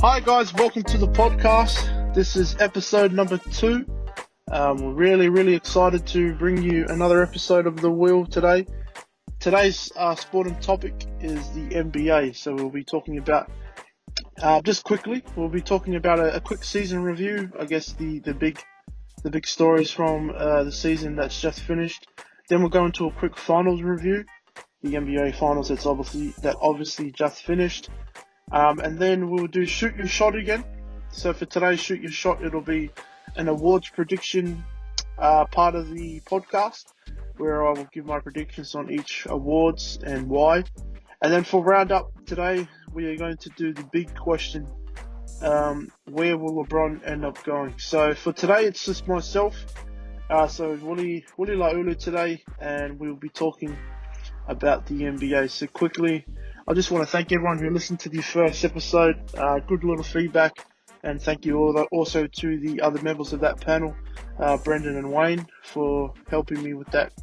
Hi guys, welcome to the podcast. This is episode number 2. We're really excited to bring you another episode of The Wheel today. Today's sporting topic is the NBA. So we'll be talking about, we'll be talking about a quick season review. I guess the big stories from the season that's just finished. Then we'll go into a quick finals review, the NBA finals that obviously just finished. And then we'll do Shoot Your Shot again. So for today's Shoot Your Shot, it'll be an awards prediction part of the podcast, where I will give my predictions on each awards and why. And then for roundup today, we are going to do the big question, where will LeBron end up going? So for today, it's just myself. So Willie Laulu today, and we'll be talking about the NBA. So quickly, I just want to thank everyone who listened to the first episode. Good little feedback, and thank you also to the other members of that panel, Brendan and Wayne, for helping me with that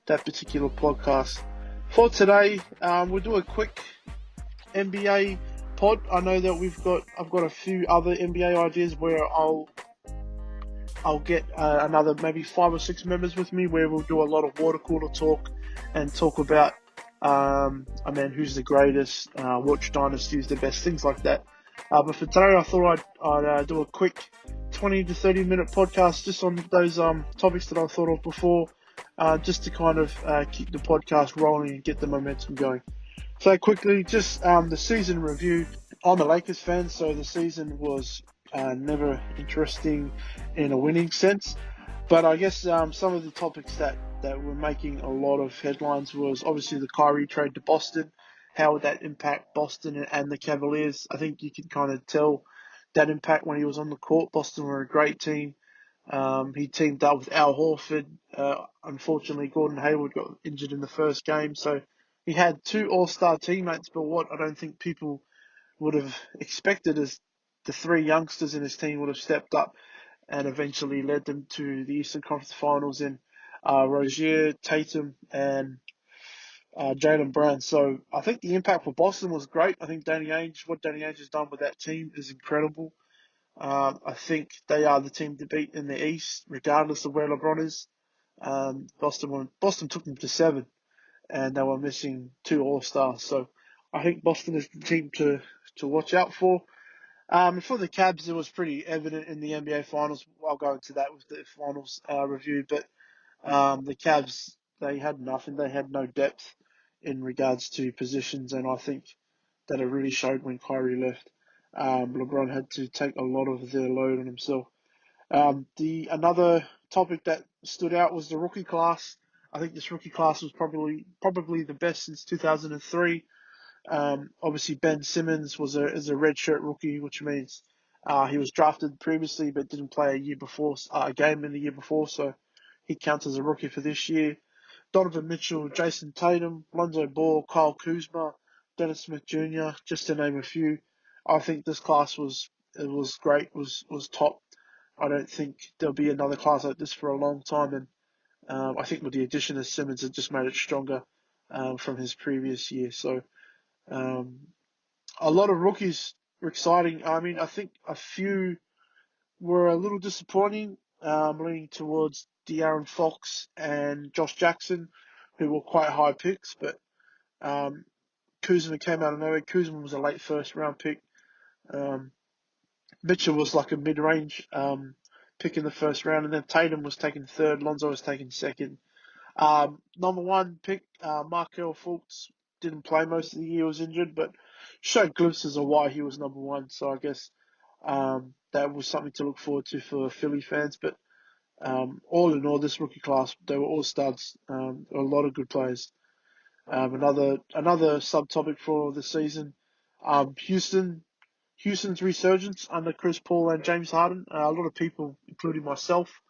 particular podcast. For today, we'll do a quick NBA pod. I know that I've got a few other NBA ideas where I'll get another maybe 5 or 6 members with me, where we'll do a lot of water cooler talk and talk about who's the greatest, which dynasty is the best, things like that. But for today, I thought I'd do a quick 20 to 30 minute podcast just on those topics that I thought of before, just to kind of keep the podcast rolling and get the momentum going. So quickly, just the season review. I'm a Lakers fan, so the season was never interesting in a winning sense. But I guess some of the topics that were making a lot of headlines was obviously the Kyrie trade to Boston. How would that impact Boston and the Cavaliers? I think you can kind of tell that impact when he was on the court. Boston were a great team. He teamed up with Al Horford. Unfortunately, Gordon Hayward got injured in the first game. So he had 2 all-star teammates, but what I don't think people would have expected is the 3 youngsters in his team would have stepped up and eventually led them to the Eastern Conference Finals in Rozier, Tatum, and Jaylen Brown. So I think the impact for Boston was great. I think what Danny Ainge has done with that team is incredible. I think they are the team to beat in the East, regardless of where LeBron is. Boston took them to 7, and they were missing 2 All-Stars. So I think Boston is the team to watch out for. For the Cavs, it was pretty evident in the NBA Finals. I'll go into that with the Finals review. But the Cavs, they had nothing. They had no depth in regards to positions, and I think that it really showed when Kyrie left. LeBron had to take a lot of their load on himself. Another topic that stood out was the rookie class. I think this rookie class was probably the best since 2003. Obviously, Ben Simmons is a redshirt rookie, which means he was drafted previously but didn't play a game in the year before, so he counts as a rookie for this year. Donovan Mitchell, Jason Tatum, Lonzo Ball, Kyle Kuzma, Dennis Smith Jr., just to name a few. I think this class was great, was top. I don't think there'll be another class like this for a long time, and I think with the addition of Simmons, it just made it stronger from his previous year. So a lot of rookies were exciting. I mean, I think a few were a little disappointing, leaning towards De'Aaron Fox and Josh Jackson, who were quite high picks. But Kuzma came out of nowhere. Kuzma was a late first round pick. Mitchell was like a mid-range pick in the first round, and then Tatum was taken 3rd. Lonzo was taken 2nd. Number 1 pick, Markelle Fultz, didn't play most of the year, was injured, but showed glimpses of why he was number 1. So I guess that was something to look forward to for Philly fans. But all in all, this rookie class, they were all studs. A lot of good players. Another subtopic for the season, Houston's resurgence under Chris Paul and James Harden. A lot of people, including myself,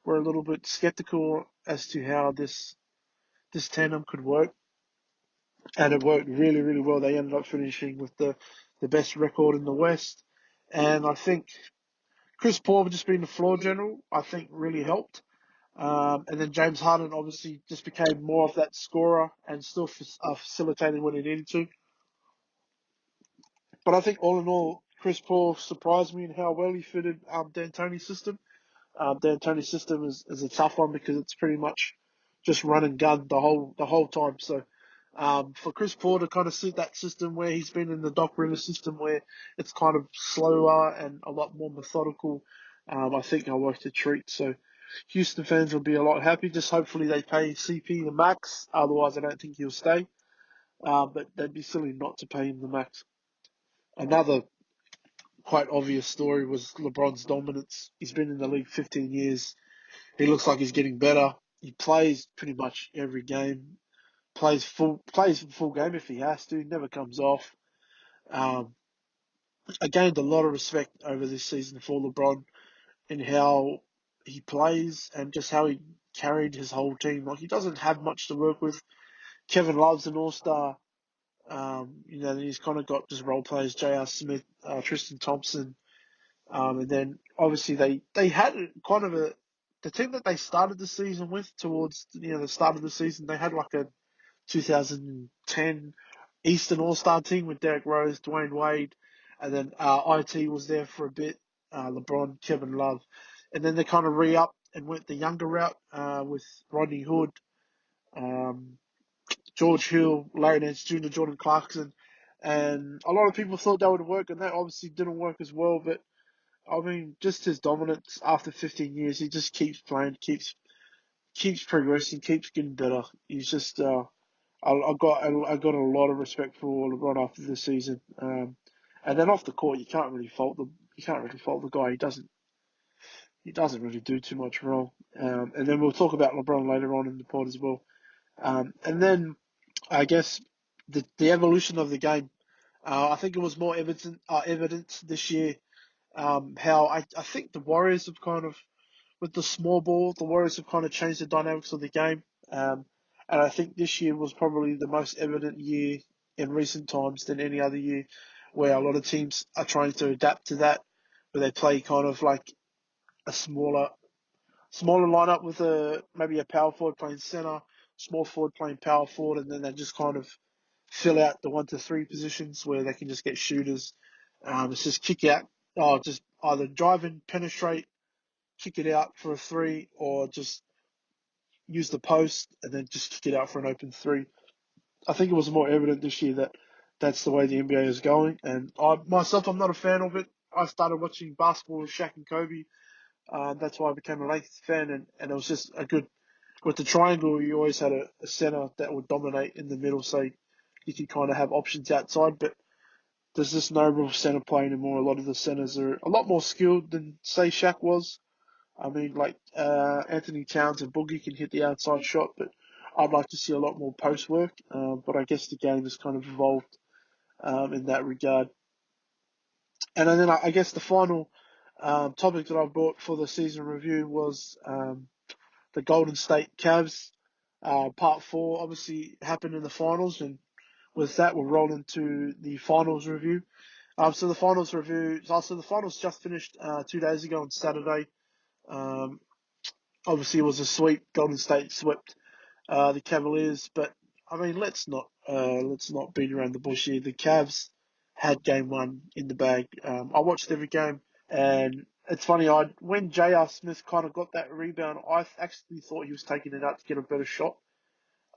were a little bit skeptical as to how this tandem could work, and it worked really well. They ended up finishing with the best record in the West, and I think Chris Paul just being the floor general, I think really helped. And then James Harden obviously just became more of that scorer and still facilitated when he needed to. But I think all in all, Chris Paul surprised me in how well he fitted D'Antoni's system. D'Antoni's system is a tough one because it's pretty much just run and gun the whole time. So for Chris Paul to kind of suit that system where he's been in the Doc Rivers system where it's kind of slower and a lot more methodical, I think I worked a treat. So Houston fans will be a lot happy. Just hopefully they pay CP the max. Otherwise, I don't think he'll stay. But they'd be silly not to pay him the max. Another quite obvious story was LeBron's dominance. He's been in the league 15 years. He looks like he's getting better. He plays pretty much every game. Plays full game if he has to. Never comes off. Um, I gained a lot of respect over this season for LeBron in how he plays and just how he carried his whole team. Like he doesn't have much to work with. Kevin Love's an all-star. Then he's kind of got just role players, J.R. Smith, Tristan Thompson, and then obviously they had kind of the team that they started the season with towards the start of the season. They had like a 2010 Eastern All-Star team with Derrick Rose, Dwayne Wade, and then IT was there for a bit, LeBron, Kevin Love, and then they kind of re-upped and went the younger route with Rodney Hood, um, George Hill, Larry Nance Jr., Jordan Clarkson, and a lot of people thought that would work, and that obviously didn't work as well. But I mean, just his dominance after 15 years, he just keeps playing, keeps progressing, keeps getting better. He's just I got a lot of respect for LeBron after this season. And then off the court, you can't really fault the guy. He doesn't really do too much wrong. And then we'll talk about LeBron later on in the pod as well. And then I guess the evolution of the game. I think it was more evident this year. How I think the Warriors have kind of with the small ball, the Warriors have kind of changed the dynamics of the game. And I think this year was probably the most evident year in recent times than any other year, where a lot of teams are trying to adapt to that, where they play kind of like a smaller lineup with maybe a power forward playing center, small forward playing power forward, and then they just kind of fill out the 1 to 3 positions where they can just get shooters. It's just kick out, just either drive and penetrate, kick it out for a three, or just use the post and then just kick it out for an open three. I think it was more evident this year that that's the way the NBA is going. And I'm not a fan of it. I started watching basketball with Shaq and Kobe. That's why I became a Lakers fan. And it was just a good, with the triangle, you always had a center that would dominate in the middle. So you could kind of have options outside. But there's just no real center play anymore. A lot of the centers are a lot more skilled than, say, Shaq was. I mean, like Anthony Towns and Boogie can hit the outside shot, but I'd like to see a lot more post work. But I guess the game has kind of evolved in that regard. And then I guess the final topic that I brought for the season review was the Golden State Cavs. Part 4 obviously happened in the finals, and with that we'll roll into the finals review. So the finals just finished 2 days ago on Saturday. Um, Obviously, it was a sweep. Golden State swept the Cavaliers, but I mean, let's not beat around the bush here. The Cavs had game 1 in the bag. I watched every game, and it's funny. When J.R. Smith kind of got that rebound, I actually thought he was taking it out to get a better shot.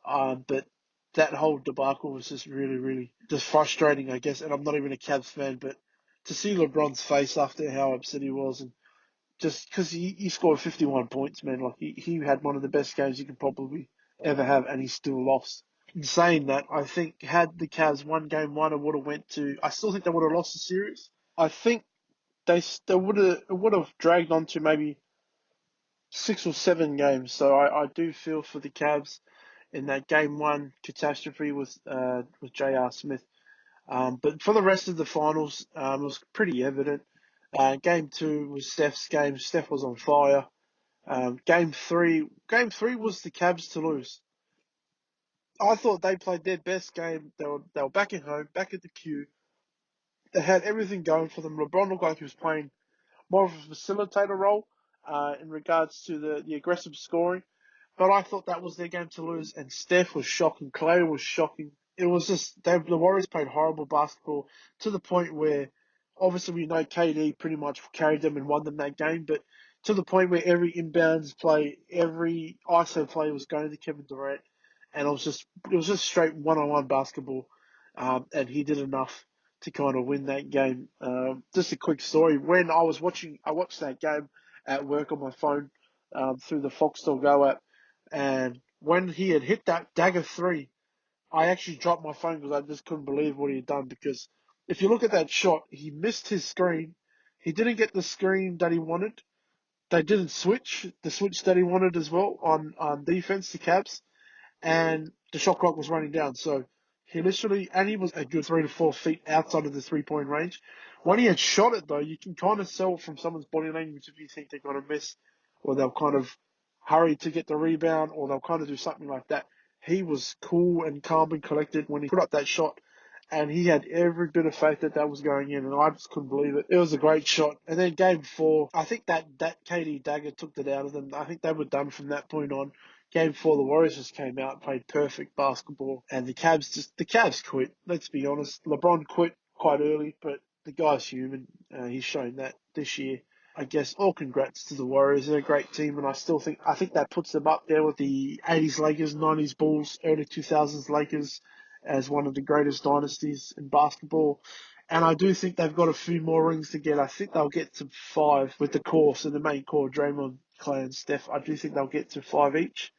But that whole debacle was just really, really just frustrating, I guess. And I'm not even a Cavs fan, but to see LeBron's face after how upset he was, and just because he scored 51 points, man. Like he had one of the best games you could probably ever have, and he still lost. In saying that, I think had the Cavs won game 1, it would have went to. I still think they would have lost the series. I think they would have dragged on to maybe 6 or 7 games. So I do feel for the Cavs in that game 1 catastrophe with J.R. Smith. But for the rest of the finals, it was pretty evident. Game 2 was Steph's game. Steph was on fire. Game three was the Cavs to lose. I thought they played their best game. They were back at home, back at the Q. They had everything going for them. LeBron looked like he was playing more of a facilitator role in regards to the aggressive scoring. But I thought that was their game to lose. And Steph was shocking. Clay was shocking. It was just the Warriors played horrible basketball to the point where obviously we know KD pretty much carried them and won them that game, but to the point where every inbounds play, every ISO play was going to Kevin Durant, and it was just straight one-on-one basketball, and he did enough to kind of win that game. Just a quick story: when I watched that game at work on my phone through the Foxtel Go app, and when he had hit that dagger three, I actually dropped my phone because I just couldn't believe what he had done. Because if you look at that shot, he missed his screen. He didn't get the screen that he wanted. They didn't switch the switch that he wanted as well on defense, the Cavs, and the shot clock was running down. So he was a good 3 to 4 feet outside of the 3 point range. When he had shot it though, you can kind of tell from someone's body language if you think they're going to miss, or they'll kind of hurry to get the rebound, or they'll kind of do something like that. He was cool and calm and collected when he put up that shot, and he had every bit of faith that that was going in, and I just couldn't believe it. It was a great shot. And then game four, I think that KD dagger took it out of them. I think they were done from that point on. Game four, the Warriors just came out, played perfect basketball, and the Cavs quit. Let's be honest. LeBron quit quite early, but the guy's human. He's shown that this year. I guess all congrats to the Warriors. They're a great team, and I think that puts them up there with the 80s Lakers, 90s Bulls, early 2000s Lakers as one of the greatest dynasties in basketball. And I do think they've got a few more rings to get. I think they'll get to five with the core, so the main core, Draymond, Clay, and Steph. I do think they'll get to five each.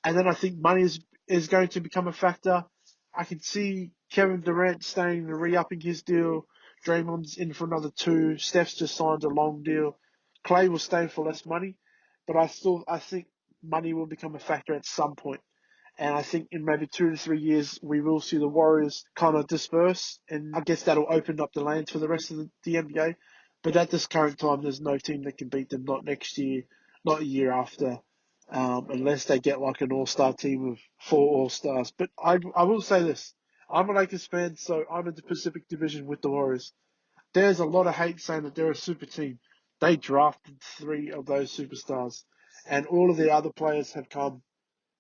And then I think money is going to become a factor. I can see Kevin Durant staying and re-upping his deal. Draymond's in for another two. Steph's just signed a long deal. Clay will stay for less money, but I think money will become a factor at some point. And I think in maybe 2 to 3 years, we will see the Warriors kind of disperse. And I guess that'll open up the lanes for the rest of the NBA. But at this current time, there's no team that can beat them, not next year, not a year after, unless they get like an all-star team of four all-stars. But I will say this. I'm a Lakers fan, so I'm in the Pacific Division with the Warriors. There's a lot of hate saying that they're a super team. They drafted three of those superstars, and all of the other players have come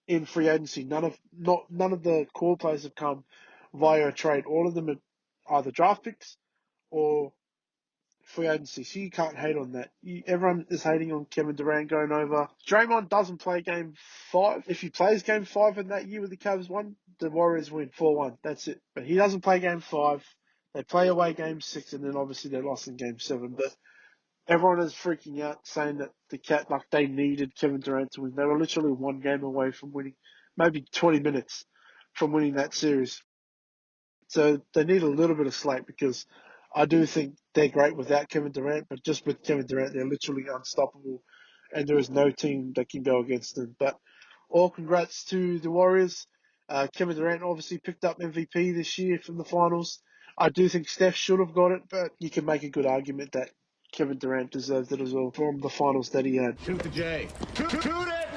in free agency. None of the core players have come via a trade. All of them are either draft picks or free agency. So you can't hate on that. Everyone is hating on Kevin Durant going over. Draymond doesn't play game five. If he plays game five in that year with the Cavs won, the Warriors win 4-1. That's it. But he doesn't play game five. They play away game six, and then obviously they lost in game seven. But everyone is freaking out, saying that they needed Kevin Durant to win. They were literally one game away from winning, maybe 20 minutes from winning that series. So they need a little bit of slack, because I do think they're great without Kevin Durant, but just with Kevin Durant, they're literally unstoppable, and there is no team that can go against them. But all congrats to the Warriors. Kevin Durant obviously picked up MVP this year from the finals. I do think Steph should have got it, but you can make a good argument that Kevin Durant deserved it as well from the finals that he had. Shoot the J. Shoot it!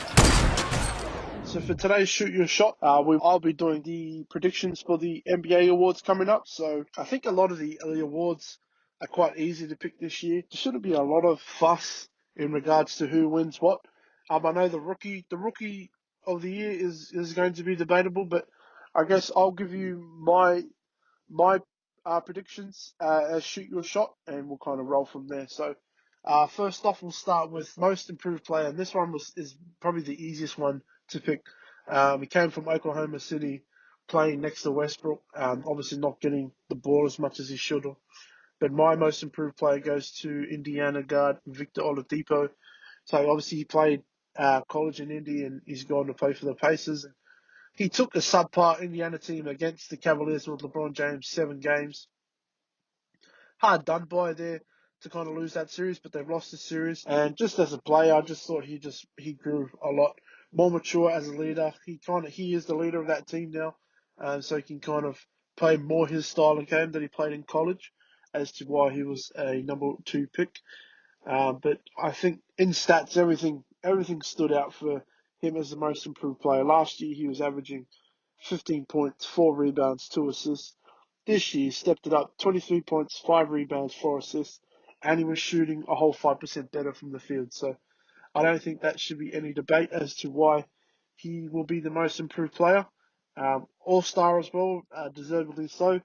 So for today's Shoot Your Shot, I'll be doing the predictions for the NBA awards coming up. So I think a lot of the awards are quite easy to pick this year. There shouldn't be a lot of fuss in regards to who wins what. I know the rookie of the year is going to be debatable, but I guess I'll give you my predictions as Shoot Your Shot, and we'll kind of roll from there. So first off, we'll start with most improved player, and this one is probably the easiest one to pick. He came from Oklahoma City, playing next to Westbrook, obviously not getting the ball as much as he should have. But my most improved player goes to Indiana guard Victor Oladipo. So obviously he played college in Indy, and he's gone to play for the Pacers. He took a subpar Indiana team against the Cavaliers with LeBron James, 7 games. Hard done by there to kind of lose that series, but they've lost the series. And just as a player, I just thought he grew a lot more mature as a leader. He is the leader of that team now, so he can kind of play more his style of game that he played in college, as to why he was a number 2 pick. But I think in stats, everything stood out for him as the most improved player. Last year, he was averaging 15 points, 4 rebounds, 2 assists. This year, he stepped it up, 23 points, 5 rebounds, 4 assists, and he was shooting a whole 5% better from the field. So I don't think that should be any debate as to why he will be the most improved player. All-star as well, deservedly so.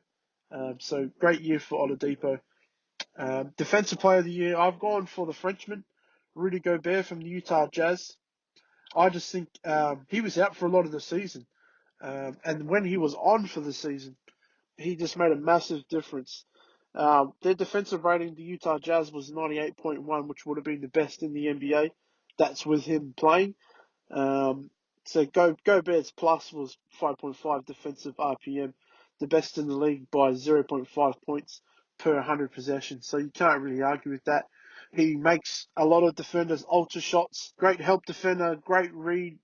So great year for Oladipo. Defensive Player of the Year, I've gone for the Frenchman, Rudy Gobert from the Utah Jazz. I just think he was out for a lot of the season. And when he was on for the season, he just made a massive difference. Their defensive rating, the Utah Jazz, was 98.1, which would have been the best in the NBA. That's with him playing. So Gobert's plus was 5.5 defensive RPM, the best in the league by 0.5 points per 100 possessions. So you can't really argue with that. He makes a lot of defenders alter shots. Great help defender, great read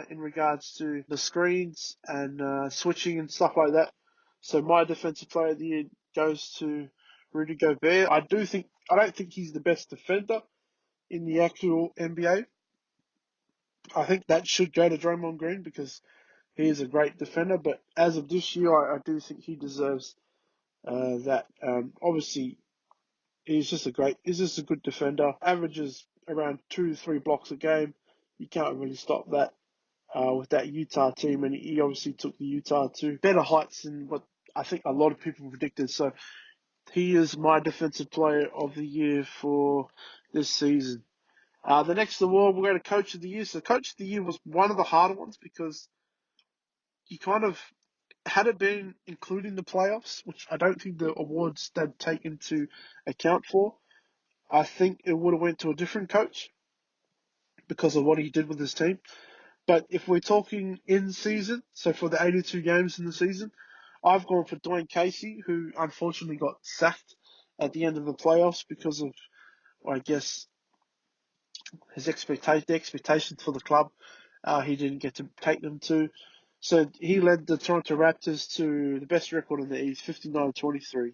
in regards to the screens and switching and stuff like that. So my defensive player of the year goes to Rudy Gobert. I don't think he's the best defender in the actual NBA. I think that should go to Draymond Green because he is a great defender. But as of this year, I do think he deserves that. Obviously, he's just a good defender. Averages around 2 to 3 blocks a game. You can't really stop that with that Utah team, and he obviously took the Utah to better heights than what I think a lot of people predicted. So he is my defensive player of the year for this season. The next award, we're going to Coach of the Year. So Coach of the Year was one of the harder ones because you kind of, had it been including the playoffs, which I don't think the awards they'd take into account for, I think it would have went to a different coach because of what he did with his team. But if we're talking in season, so for the 82 games in the season, I've gone for Dwayne Casey, who unfortunately got sacked at the end of the playoffs because of, I guess, the expectations for the club. He didn't get to take them to. So he led the Toronto Raptors to the best record in the East, 59-23.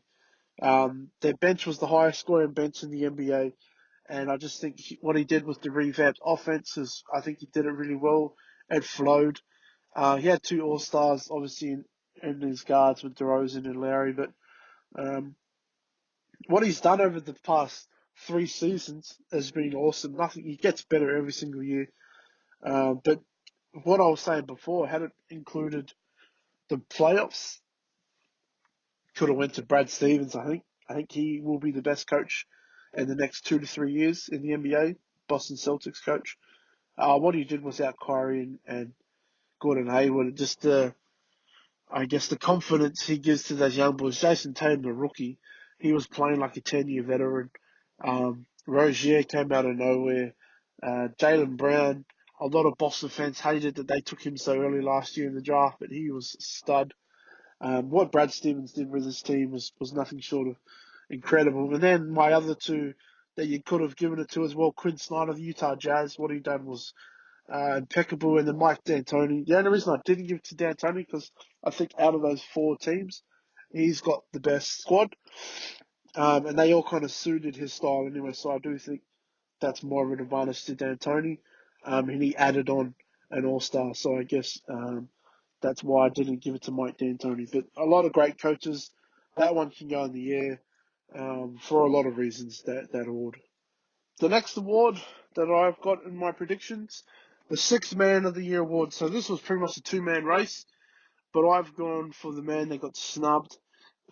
Their bench was the highest scoring bench in the NBA. And I just think what he did with the revamped offense is, I think he did it really well. It flowed. He had 2 All-Stars, obviously, in his guards with DeRozan and Larry. But what he's done over the past 3 seasons has been awesome. He gets better every single year. But what I was saying before, had it included the playoffs, could have went to Brad Stevens, I think. I think he will be the best coach in the next 2 to 3 years in the NBA, Boston Celtics coach. What he did without Kyrie and Gordon Hayward, just I guess the confidence he gives to those young boys. Jason Tatum, the rookie, he was playing like a 10-year veteran. Rozier came out of nowhere. Jaylen Brown, a lot of Boston fans hated that they took him so early last year in the draft, but he was a stud. What Brad Stevens did with his team was nothing short of incredible. And then my other two that you could have given it to as well, Quinn Snyder of the Utah Jazz, what he done was impeccable. And then Mike D'Antoni. The only reason I didn't give it to D'Antoni because I think out of those 4 teams, he's got the best squad. And they all kind of suited his style anyway. So I do think that's more of an advantage to D'Antoni. And he added on an All-Star. So I guess that's why I didn't give it to Mike D'Antoni. But a lot of great coaches. That one can go in the air for a lot of reasons, that award. The next award that I've got in my predictions, the Sixth Man of the Year award. So this was pretty much a 2-man race, but I've gone for the man that got snubbed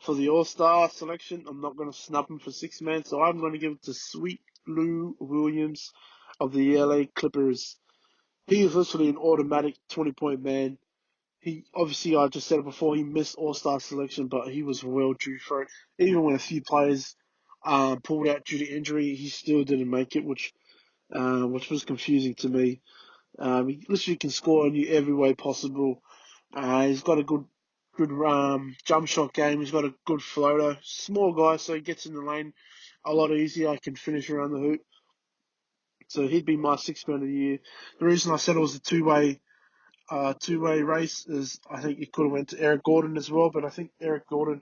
for the All-Star selection. I'm not going to snub him for Sixth Man, so I'm going to give it to Sweet Lou Williams of the LA Clippers. He is literally an automatic 20-point man. He obviously, I just said it before, he missed All-Star selection, but he was well due for it. Even when a few players pulled out due to injury, he still didn't make it, which was confusing to me. He literally can score on you every way possible. He's got a good jump shot game. He's got a good floater. Small guy, so he gets in the lane a lot easier. I can finish around the hoop. So he'd be my Sixth Man of the Year. The reason I said it was a two-way race is I think it could have went to Eric Gordon as well, but I think Eric Gordon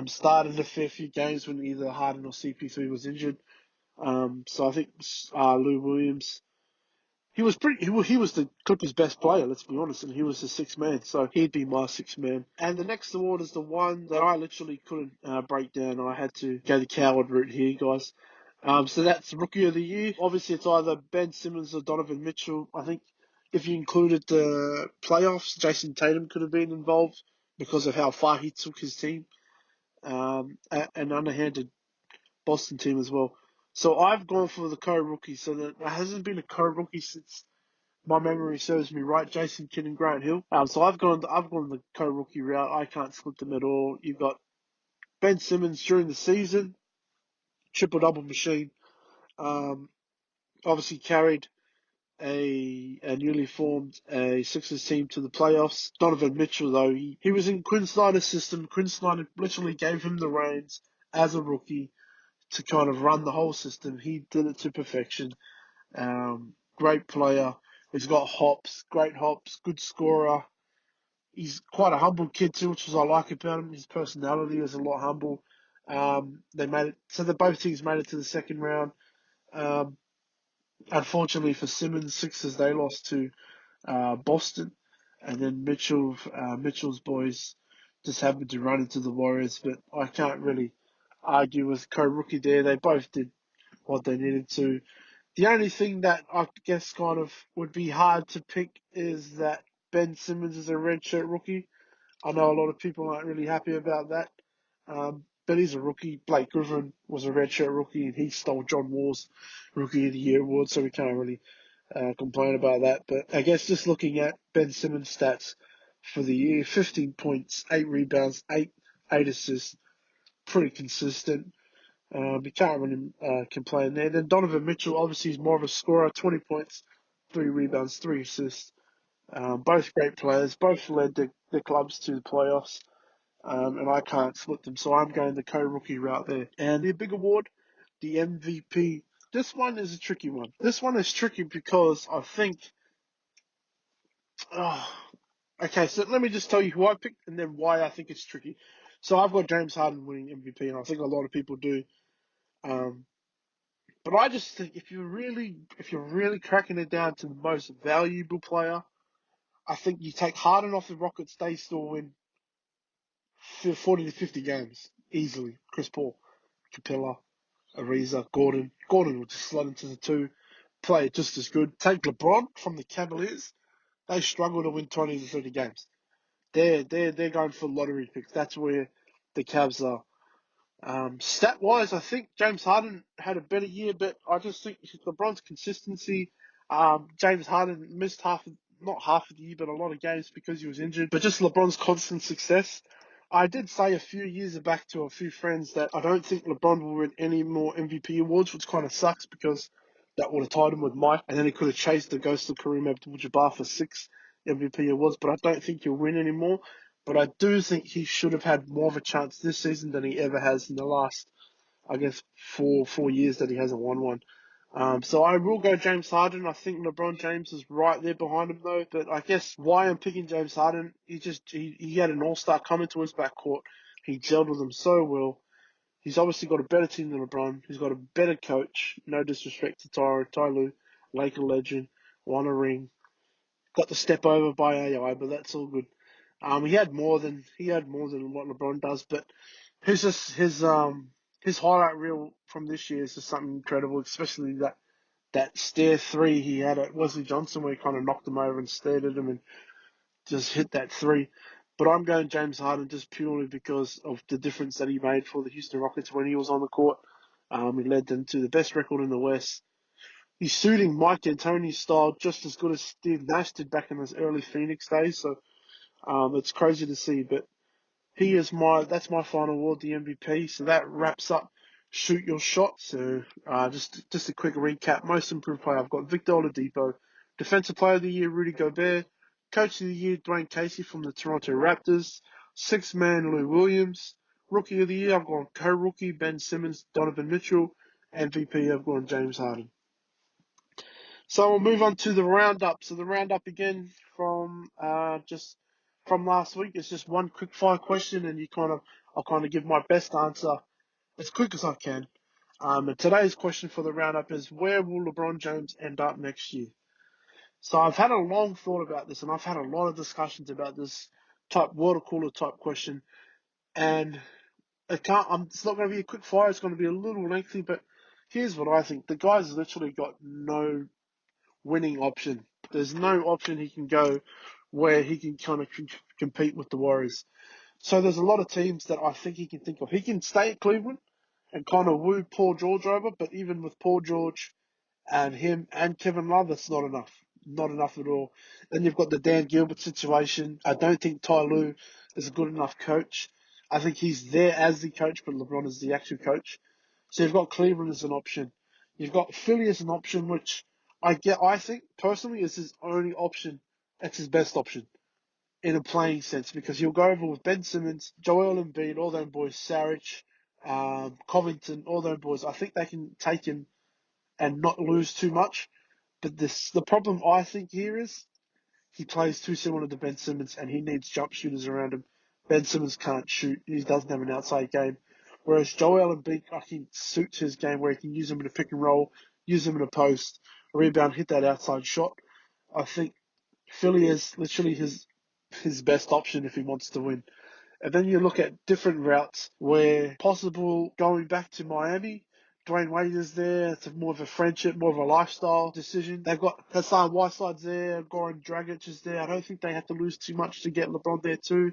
started a fair few games when either Harden or CP3 was injured. So I think Lou Williams, he was the Clippers' best player, let's be honest, and he was the Sixth Man, so he'd be my Sixth Man. And the next award is the one that I literally couldn't break down. I had to go the coward route here, guys. So that's Rookie of the Year. Obviously, it's either Ben Simmons or Donovan Mitchell. I think if you included the playoffs, Jason Tatum could have been involved because of how far he took his team. An underhanded Boston team as well. So I've gone for the co-rookie. So there hasn't been a co-rookie since my memory serves me right. Jason Kidd and Grant Hill. So I've gone the co-rookie route. I can't split them at all. You've got Ben Simmons during the season, triple double machine. Obviously carried a newly formed Sixers team to the playoffs. Donovan Mitchell, though, he was in Quinn Snyder's system. Quinn Snyder literally gave him the reins as a rookie to kind of run the whole system. He did it to perfection. Great player. He's got hops, great hops, good scorer. He's quite a humble kid too, which is what I like about him. His personality is a lot humble. They made it, so the both teams made it to the second round. Um, Unfortunately for Simmons, Sixers they lost to Boston, and then Mitchell's boys just happened to run into the Warriors. But I can't really argue with co-rookie there. They both did what they needed to. The only thing that I guess kind of would be hard to pick is that Ben Simmons is a redshirt rookie. I know a lot of people aren't really happy about that. But he's a rookie. Blake Griffin was a redshirt rookie, and he stole John Wall's Rookie of the Year award, so we can't really complain about that. But I guess just looking at Ben Simmons' stats for the year, 15 points, 8 rebounds, 8 assists, pretty consistent. You can't really complain there. Then Donovan Mitchell, obviously, is more of a scorer, 20 points, 3 rebounds, 3 assists. Both great players, both led the clubs to the playoffs, and I can't split them, so I'm going the co-rookie route there. And the big award, the MVP. This one is a tricky one. This one is tricky because I think. Oh, okay, so let me just tell you who I picked and then why I think it's tricky. So I've got James Harden winning MVP, and I think a lot of people do. Um, but I just think if you're really cracking it down to the most valuable player, I think you take Harden off the Rockets, they still win 40 to 50 games easily. Chris Paul, Capella, Ariza, Gordon. Gordon will just slot into the two, play just as good. Take LeBron from the Cavaliers. They struggle to win 20 to 30 games. They're going for lottery picks. That's where the Cavs are. Stat wise, I think James Harden had a better year, but I just think LeBron's consistency. James Harden missed not half of the year, but a lot of games because he was injured. But just LeBron's constant success. I did say a few years back to a few friends that I don't think LeBron will win any more MVP awards, which kind of sucks because that would have tied him with Mike, and then he could have chased the ghost of Kareem Abdul-Jabbar for 6 MVP awards. But I don't think he'll win anymore. But I do think he should have had more of a chance this season than he ever has in the last, I guess, four years that he hasn't won one. So I will go James Harden. I think LeBron James is right there behind him though. But I guess why I'm picking James Harden, he had an all-star coming to his backcourt. He gelled with them so well. He's obviously got a better team than LeBron. He's got a better coach. No disrespect to Ty Lue, Laker legend, won a ring. Got the step over by AI, but that's all good. He had more than what LeBron does, but his highlight reel from this year is just something incredible, especially that stare three he had at Wesley Johnson where he kind of knocked him over and stared at him and just hit that three. But I'm going James Harden just purely because of the difference that he made for the Houston Rockets when he was on the court. He led them to the best record in the West. He's suiting Mike D'Antoni's style just as good as Steve Nash did back in his early Phoenix days. So it's crazy to see, but that's my final award, the MVP. So that wraps up Shoot Your Shot. So just a quick recap. Most improved player, I've got Victor Oladipo. Defensive Player of the Year, Rudy Gobert. Coach of the Year, Dwayne Casey from the Toronto Raptors. Sixth man, Lou Williams. Rookie of the Year, I've gone co-rookie, Ben Simmons, Donovan Mitchell. MVP, I've gone James Harden. So we'll move on to the roundup. So the roundup again just from last week. It's just one quick fire question, and I'll kind of give my best answer as quick as I can. And today's question for the roundup is, where will LeBron James end up next year? So I've had a long thought about this, and I've had a lot of discussions about this type water cooler type question, and it's not going to be a quick fire. It's going to be a little lengthy, but here's what I think: the guy's literally got no winning option. There's no option he can go where he can kind of compete with the Warriors. So there's a lot of teams that I think he can think of. He can stay at Cleveland and kind of woo Paul George over. But even with Paul George and him and Kevin Love, that's not enough. Not enough at all. Then you've got the Dan Gilbert situation. I don't think Ty Lue is a good enough coach. I think he's there as the coach, but LeBron is the actual coach. So you've got Cleveland as an option. You've got Philly as an option, which I think personally is his only option. It's his best option in a playing sense because he'll go over with Ben Simmons, Joel Embiid, all those boys, Saric, Covington, all those boys. I think they can take him and not lose too much. But the problem I think here is he plays too similar to Ben Simmons and he needs jump shooters around him. Ben Simmons can't shoot. He doesn't have an outside game. Whereas Joel Embiid, I think, suits his game where he can use him in a pick and roll, use him in a post, rebound, hit that outside shot. I think Philly is literally his best option if he wants to win. And then you look at different routes where possible going back to Miami. Dwayne Wade is there. It's more of a friendship, more of a lifestyle decision. They've got Hassan Whiteside's there. Goran Dragic is there. I don't think they have to lose too much to get LeBron there too.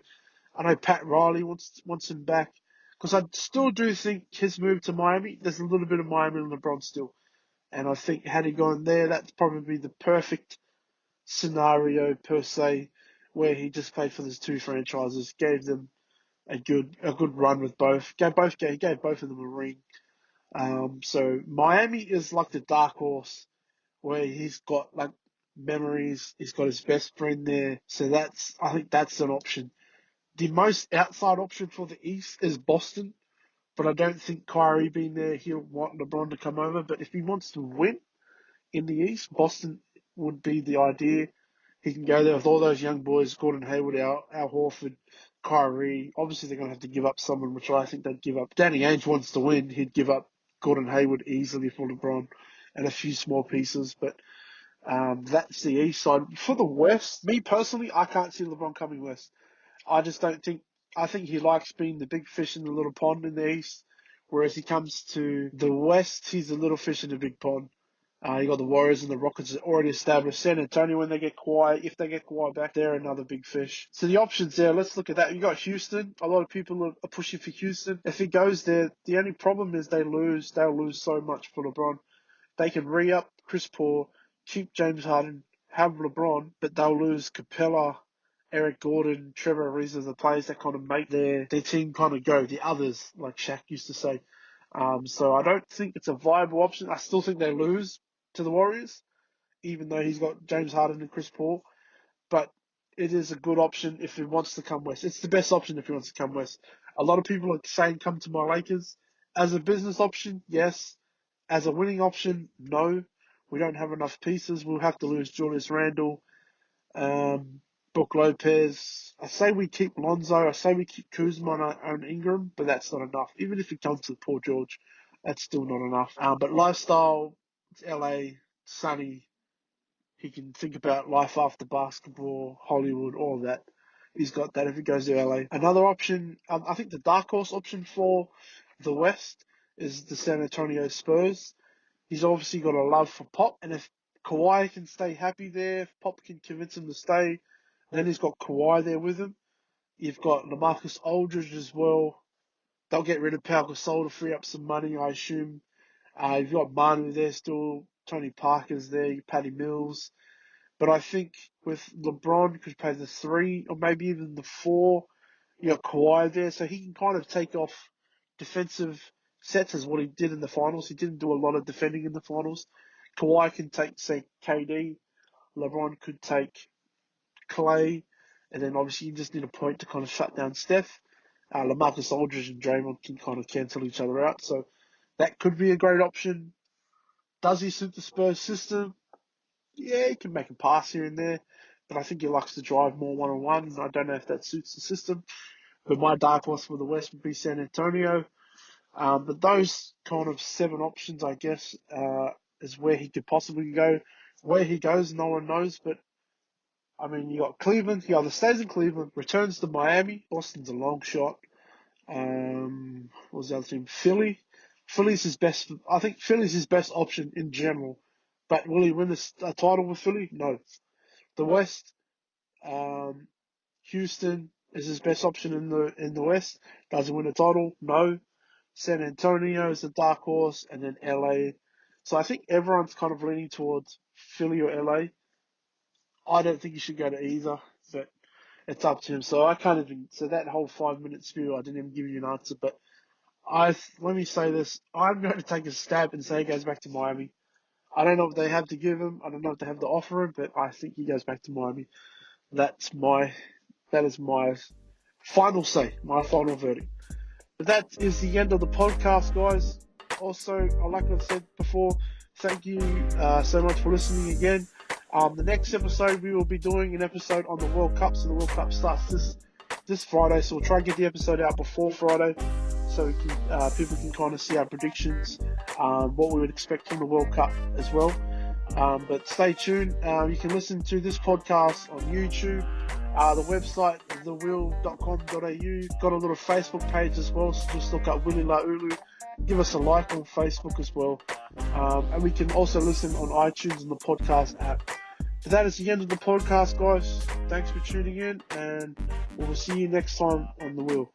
I know Pat Riley wants him back. Because I still do think his move to Miami, there's a little bit of Miami and LeBron still. And I think had he gone there, that's probably the perfect scenario per se, where he just played for those two franchises, gave them a good run with both. He gave both of them a ring. So Miami is like the dark horse where he's got like memories. He's got his best friend there. So I think that's an option. The most outside option for the East is Boston, but I don't think Kyrie being there, he'll want LeBron to come over. But if he wants to win in the East, Boston would be the idea. He can go there with all those young boys, Gordon Hayward, Al Horford, Kyrie. Obviously, they're going to have to give up someone, which I think they'd give up. Danny Ainge wants to win. He'd give up Gordon Hayward easily for LeBron and a few small pieces. But that's the East side. For the West, me personally, I can't see LeBron coming West. I just don't think. I think he likes being the big fish in the little pond in the East, whereas he comes to the West, he's the little fish in the big pond. You got the Warriors and the Rockets already established. San Antonio, when they get Kawhi, if they get Kawhi back, they're another big fish. So the options there, let's look at that. You got Houston. A lot of people are pushing for Houston. If he goes there, the only problem is they'll lose so much for LeBron. They can re-up Chris Paul, keep James Harden, have LeBron, but they'll lose Capella, Eric Gordon, Trevor Ariza, the players that kind of make their team kind of go. The others, like Shaq used to say. So I don't think it's a viable option. I still think they lose to the Warriors, even though he's got James Harden and Chris Paul. But it is a good option if he wants to come west. It's the best option if he wants to come west. A lot of people are saying come to my Lakers. As a business option, yes. As a winning option, no. We don't have enough pieces. We'll have to lose Julius Randle, Brook Lopez. I say we keep Lonzo. I say we keep Kuzma and Ingram, but that's not enough. Even if he comes to Paul George, that's still not enough. But lifestyle, it's LA, sunny. He can think about life after basketball, Hollywood, all of that. He's got that if he goes to LA. Another option, I think the dark horse option for the West is the San Antonio Spurs. He's obviously got a love for Pop, and if Kawhi can stay happy there, if Pop can convince him to stay, then he's got Kawhi there with him. You've got LaMarcus Aldridge as well. They'll get rid of Pau Gasol to free up some money, I assume. You've got Manu there still. Tony Parker's there. Patty Mills. But I think with LeBron could play the 3 or maybe even the 4. You got Kawhi there, so he can kind of take off defensive sets as what he did in the finals. He didn't do a lot of defending in the finals. Kawhi can take, say, KD. LeBron could take Clay. And then obviously you just need a point to kind of shut down Steph. LaMarcus Aldridge and Draymond can kind of cancel each other out. So that could be a great option. Does he suit the Spurs system? Yeah, he can make a pass here and there, but I think he likes to drive more one-on-one. I don't know if that suits the system. But my dark horse for the West would be San Antonio. But those kind of 7 options, I guess, is where he could possibly go. Where he goes, no one knows. But, I mean, you got Cleveland. He either stays in Cleveland, returns to Miami. Boston's a long shot. What was the other team? Philly. Philly's his best. I think Philly's his best option in general. But will he win a title with Philly? No. The West, Houston is his best option in the West. Does he win a title? No. San Antonio is a dark horse, and then LA. So I think everyone's kind of leaning towards Philly or LA. I don't think you should go to either, but it's up to him. So I can't even. So that whole 5 minute spiel, I didn't even give you an answer. But let me say this: I'm going to take a stab and say he goes back to Miami. I don't know what they have to give him. I don't know what they have to offer him, but I think he goes back to Miami. That is my final say, my final verdict. But that is the end of the podcast, guys. Also, like I've said before, thank you so much for listening again. The next episode, we will be doing an episode on the World Cup. So the World Cup starts this Friday. So we'll try and get the episode out before Friday, so people can kind of see our predictions, what we would expect from the World Cup as well. But stay tuned. You can listen to this podcast on YouTube. The website, thewheel.com.au. Got a little Facebook page as well, so just look up Willie Laulu. Give us a like on Facebook as well. And we can also listen on iTunes and the podcast app. But that is the end of the podcast, guys. Thanks for tuning in, and we'll see you next time on The Wheel.